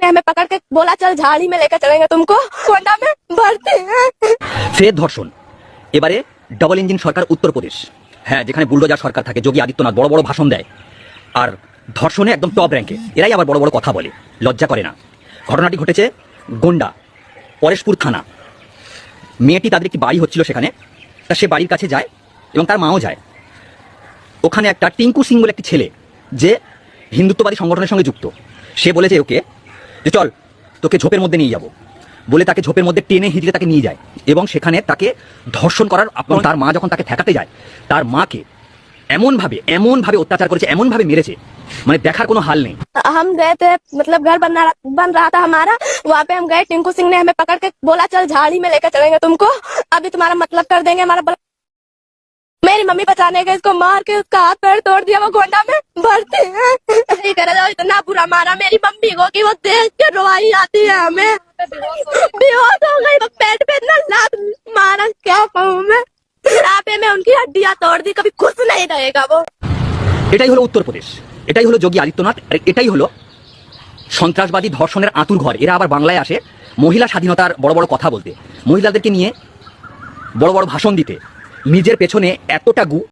हमें पकड़ के बोला चल झाड़ी में लेकर चलेंगे तुमको कोंडा में भरते हैं। ফের ধর্ষণ। এবারে ডবল ইঞ্জিন সরকার উত্তরপ্রদেশ, হ্যাঁ, যেখানে বুলডোজার সরকার থাকে, যোগী আদিত্যনাথ বড় বড় ভাষণ দেয় আর ধর্ষণে একদম টপ র্যাঙ্কে, এরাই আবার বড় বড় কথা বলে, লজ্জা করে না। ঘটনাটি ঘটেছে গোন্ডা পরেশপুর থানা। মেয়েটি তাদের একটি বাড়ি হচ্ছিল সেখানে, তা সে বাড়ির কাছে যায় এবং তার মাও যায়। ওখানে একটা টিঙ্কু সিং বলে একটি ছেলে, যে হিন্দুত্ববাদী সংগঠনের সঙ্গে যুক্ত, সে বলেছে ওকে যে চল তোকে ঝোপের মধ্যে নিয়ে যাব, বলে তাকে ঝোপের মধ্যে টেনে হিঁচড়ে তাকে নিয়ে যায় এবং সেখানে তাকে ধর্ষণ করার। তার মা যখন তাকে ঠেকাতে যায়, তার মাকে এমনভাবে অত্যাচার করেছে, এমনভাবে মেরেছে, মানে দেখার কোনো হাল নেই। हम गए थे, मतलब घर बन रहा था हमारा, वहाँ पे हम गए, टिंकू सिंह ने हमें पकड़ के बोला चल झाड़ी में लेकर चलेंगे तुमको, अभी तुम्हारा मतलब कर देंगे हमारा। मेरी मम्मी बचाने गए, इसको मार के उसका हाथ पैर तोड़ दिया, वो गोंडा में भरते हैं। नहीं करे जाओ, इतना बुरा मारा मेरी मम्मी को कि वो देख के रोवाई आती है हमें। बेहोश हो गई, वो पेट पे इतना लात मारा, क्या कहूँ मैं। बुढ़ापे में उनकी हड्डियां तोड़ दी, कभी खुश नहीं रहेगा वो। এটাই হলো উত্তরপ্রদেশ, এটাই হলো যোগী আদিত্যনাথ, আর এটাই হলো সন্ত্রাসবাদী ধর্ষণের আতুর ঘর। এরা আবার বাংলায় আসে মহিলা স্বাধীনতার বড় বড় কথা বলতে, মহিলাদেরকে নিয়ে বড় বড় ভাষণ দিতে, নিজের পেছনে এতটা